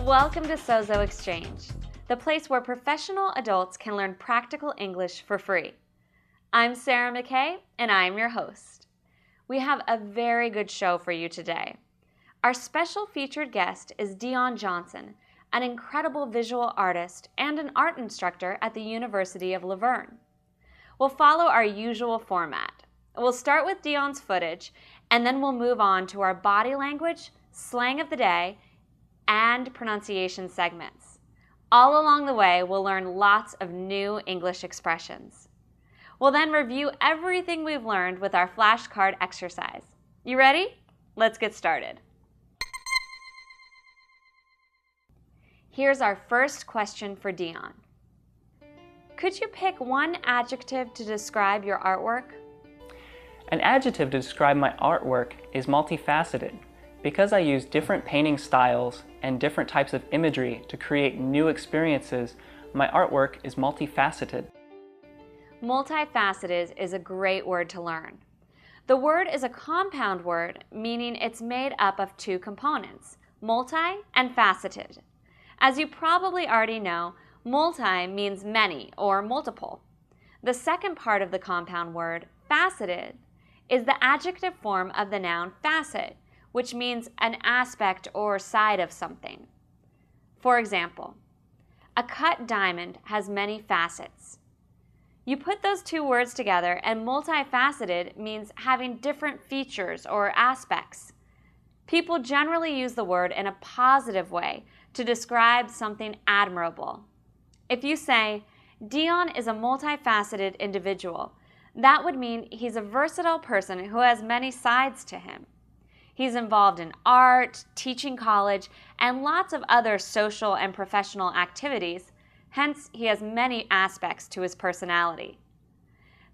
Welcome to Sozo Exchange, the place where professional adults can learn practical English for free. I'm Sarah McKay, and I'm your host. We have a very good show for you today. Our special featured guest is Dion Johnson, an incredible visual artist and an art instructor at the University of La Verne. We'll follow our usual format. We'll start with Dion's footage, and then we'll move on to our body language, slang of the day, and pronunciation segments. All along the way, we'll learn lots of new English expressions. We'll then review everything we've learned with our flashcard exercise. You ready? Let's get started. Here's our first question for Dion. Could you pick one adjective to describe your artwork? An adjective to describe my artwork is multifaceted. Because I use different painting styles and different types of imagery to create new experiences, my artwork is multifaceted. Multifaceted is a great word to learn. The word is a compound word, meaning it's made up of two components, multi and faceted. As you probably already know, multi means many or multiple. The second part of the compound word, faceted, is the adjective form of the noun facet, which means an aspect or side of something. For example, a cut diamond has many facets. You put those two words together and multifaceted means having different features or aspects. People generally use the word in a positive way to describe something admirable. If you say, Dion is a multifaceted individual, that would mean he's a versatile person who has many sides to him. He's involved in art, teaching college, and lots of other social and professional activities, hence he has many aspects to his personality.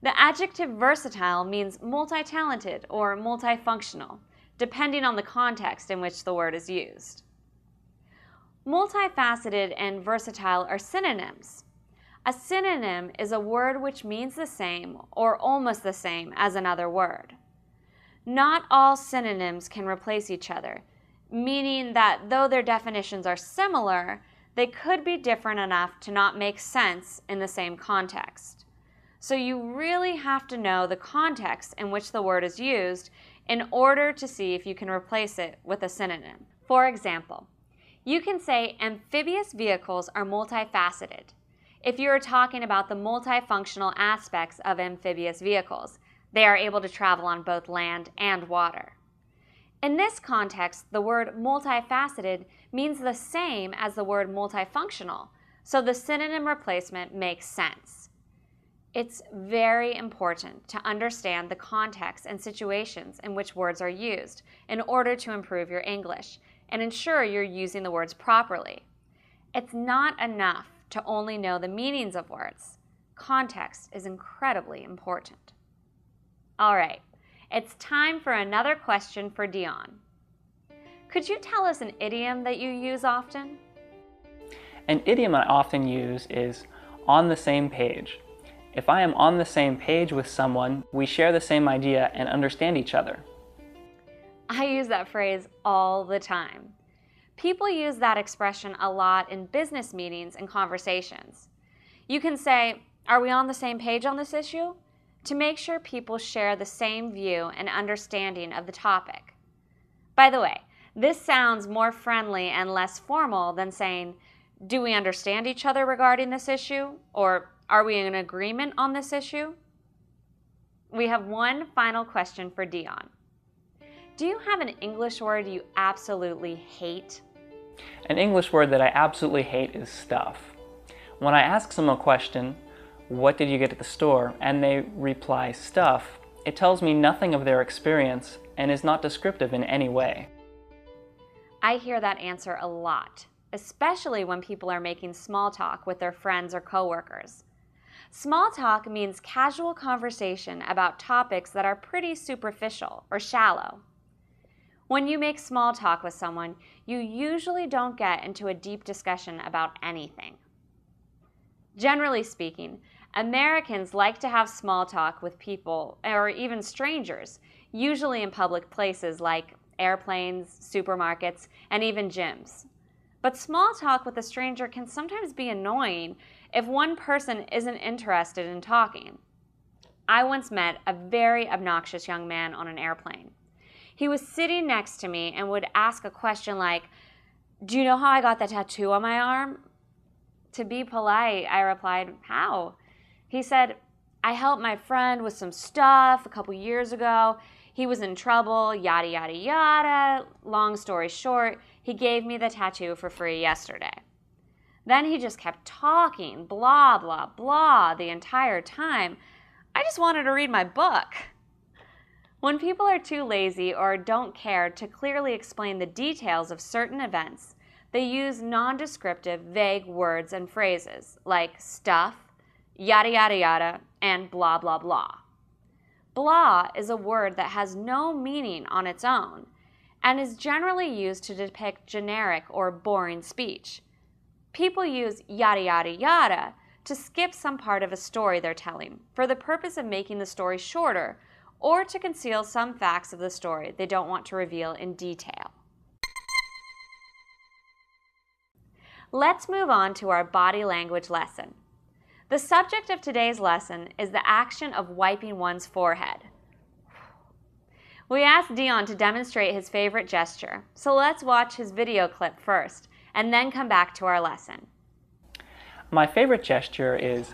The adjective versatile means multi-talented or multifunctional, depending on the context in which the word is used. Multifaceted and versatile are synonyms. A synonym is a word which means the same or almost the same as another word. Not all synonyms can replace each other, meaning that though their definitions are similar, they could be different enough to not make sense in the same context. So you really have to know the context in which the word is used in order to see if you can replace it with a synonym. For example, you can say amphibious vehicles are multifaceted if you're talking about the multifunctional aspects of amphibious vehicles. They are able to travel on both land and water. In this context, the word multifaceted means the same as the word multifunctional, so the synonym replacement makes sense. It's very important to understand the context and situations in which words are used in order to improve your English and ensure you're using the words properly. It's not enough to only know the meanings of words. Context is incredibly important. All right, it's time for another question for Dion. Could you tell us an idiom that you use often? An idiom I often use is on the same page. If I am on the same page with someone, we share the same idea and understand each other. I use that phrase all the time. People use that expression a lot in business meetings and conversations. You can say, "Are we on the same page on this issue?" to make sure people share the same view and understanding of the topic. By the way, this sounds more friendly and less formal than saying, "Do we understand each other regarding this issue?" or "Are we in agreement on this issue?" We have one final question for Dion. Do you have an English word you absolutely hate? An English word that I absolutely hate is stuff. When I ask someone a question, "What did you get at the store?" and they reply stuff, it tells me nothing of their experience and is not descriptive in any way. I hear that answer a lot, especially when people are making small talk with their friends or coworkers. Small talk means casual conversation about topics that are pretty superficial or shallow. When you make small talk with someone, you usually don't get into a deep discussion about anything. Generally speaking, Americans like to have small talk with people, or even strangers, usually in public places like airplanes, supermarkets, and even gyms. But small talk with a stranger can sometimes be annoying if one person isn't interested in talking. I once met a very obnoxious young man on an airplane. He was sitting next to me and would ask a question like, "Do you know how I got that tattoo on my arm?" To be polite, I replied, "How?" He said, "I helped my friend with some stuff a couple years ago. He was in trouble, yada, yada, yada. Long story short, he gave me the tattoo for free yesterday." Then he just kept talking, blah, blah, blah, the entire time. I just wanted to read my book. When people are too lazy or don't care to clearly explain the details of certain events, they use nondescriptive, vague words and phrases like stuff, yada, yada, yada, and blah, blah, blah. Blah is a word that has no meaning on its own and is generally used to depict generic or boring speech. People use yada, yada, yada to skip some part of a story they're telling for the purpose of making the story shorter or to conceal some facts of the story they don't want to reveal in detail. Let's move on to our body language lesson. The subject of today's lesson is the action of wiping one's forehead. We asked Dion to demonstrate his favorite gesture, so let's watch his video clip first and then come back to our lesson. My favorite gesture is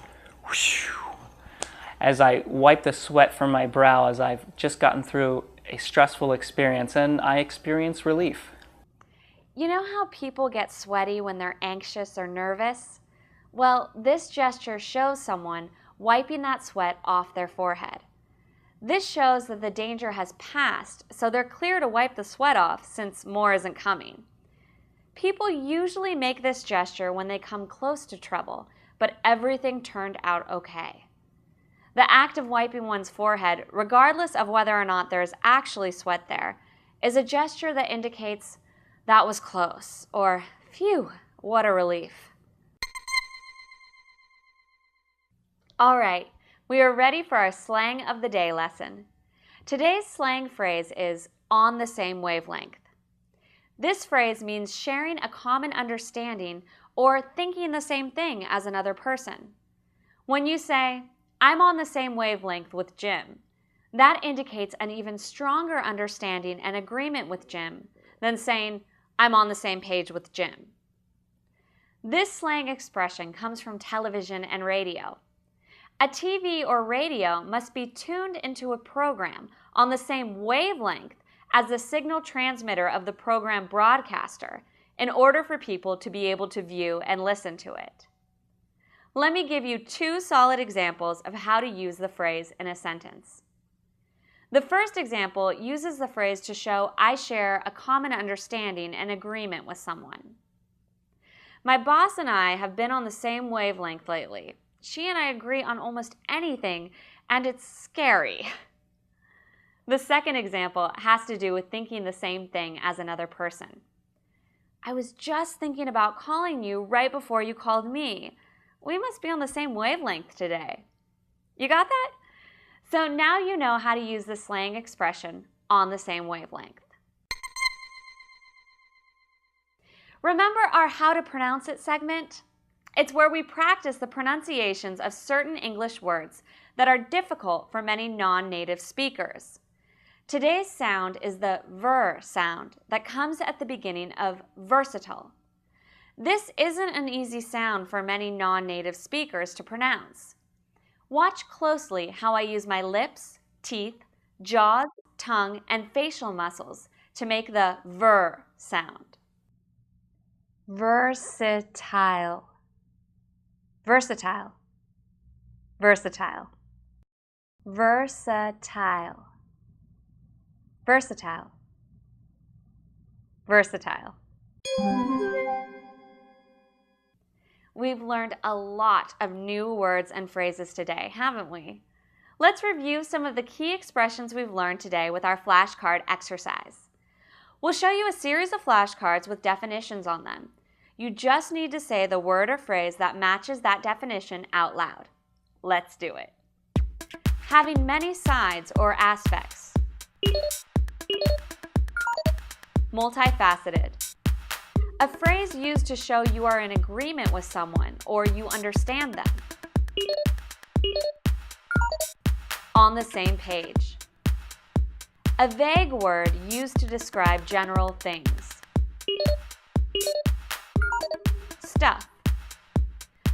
whoosh, as I wipe the sweat from my brow as I've just gotten through a stressful experience and I experience relief. You know how people get sweaty when they're anxious or nervous? Well, this gesture shows someone wiping that sweat off their forehead. This shows that the danger has passed, so they're clear to wipe the sweat off since more isn't coming. People usually make this gesture when they come close to trouble, but everything turned out okay. The act of wiping one's forehead, regardless of whether or not there is actually sweat there, is a gesture that indicates that was close, or phew, what a relief. All right, we are ready for our slang of the day lesson. Today's slang phrase is on the same wavelength. This phrase means sharing a common understanding or thinking the same thing as another person. When you say, "I'm on the same wavelength with Jim," that indicates an even stronger understanding and agreement with Jim than saying, "I'm on the same page with Jim." This slang expression comes from television and radio. A TV or radio must be tuned into a program on the same wavelength as the signal transmitter of the program broadcaster in order for people to be able to view and listen to it. Let me give you two solid examples of how to use the phrase in a sentence. The first example uses the phrase to show I share a common understanding and agreement with someone. My boss and I have been on the same wavelength lately. She and I agree on almost anything, and it's scary. The second example has to do with thinking the same thing as another person. I was just thinking about calling you right before you called me. We must be on the same wavelength today. You got that? So now you know how to use the slang expression on the same wavelength. Remember our How to Pronounce It segment? It's where we practice the pronunciations of certain English words that are difficult for many non-native speakers. Today's sound is the ver sound that comes at the beginning of versatile. This isn't an easy sound for many non-native speakers to pronounce. Watch closely how I use my lips, teeth, jaws, tongue, and facial muscles to make the ver sound. Versatile. Versatile. Versatile. Versatile. Versatile. Versatile. We've learned a lot of new words and phrases today, haven't we? Let's review some of the key expressions we've learned today with our flashcard exercise. We'll show you a series of flashcards with definitions on them. You just need to say the word or phrase that matches that definition out loud. Let's do it. Having many sides or aspects. Multifaceted. A phrase used to show you are in agreement with someone or you understand them. On the same page. A vague word used to describe general things. Stuff.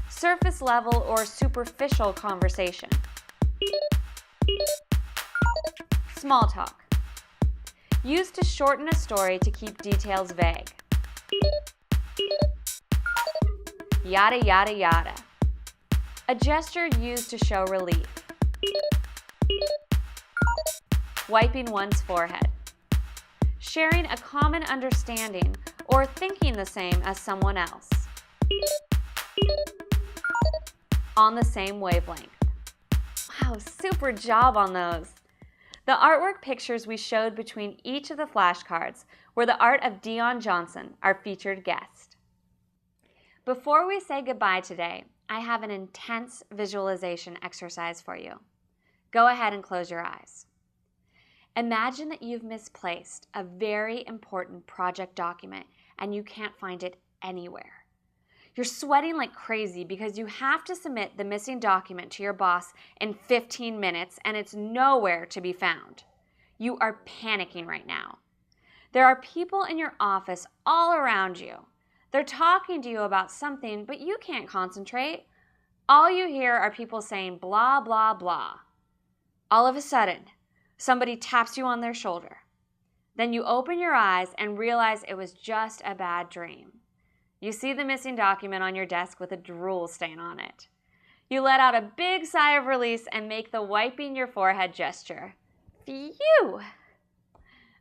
Surface level or superficial conversation. Small talk. Used to shorten a story to keep details vague. Yada yada yada. A gesture used to show relief. Wiping one's forehead. Sharing a common understanding or thinking the same as someone else. On the same wavelength. Wow, super job on those. The artwork pictures we showed between each of the flashcards were the art of Dion Johnson, our featured guest. Before we say goodbye today, I have an intense visualization exercise for you. Go ahead and close your eyes. Imagine that you've misplaced a very important project document and you can't find it anywhere. You're sweating like crazy because you have to submit the missing document to your boss in 15 minutes and it's nowhere to be found. You are panicking right now. There are people in your office all around you. They're talking to you about something, but you can't concentrate. All you hear are people saying blah, blah, blah. All of a sudden, somebody taps you on their shoulder. Then you open your eyes and realize it was just a bad dream. You see the missing document on your desk with a drool stain on it. You let out a big sigh of release and make the wiping your forehead gesture. Phew!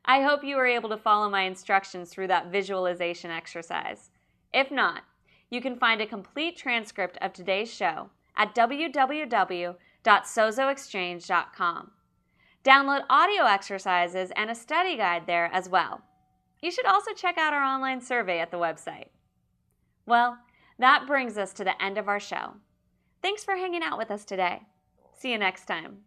I hope you were able to follow my instructions through that visualization exercise. If not, you can find a complete transcript of today's show at www.sozoexchange.com. Download audio exercises and a study guide there as well. You should also check out our online survey at the website. Well, that brings us to the end of our show. Thanks for hanging out with us today. See you next time.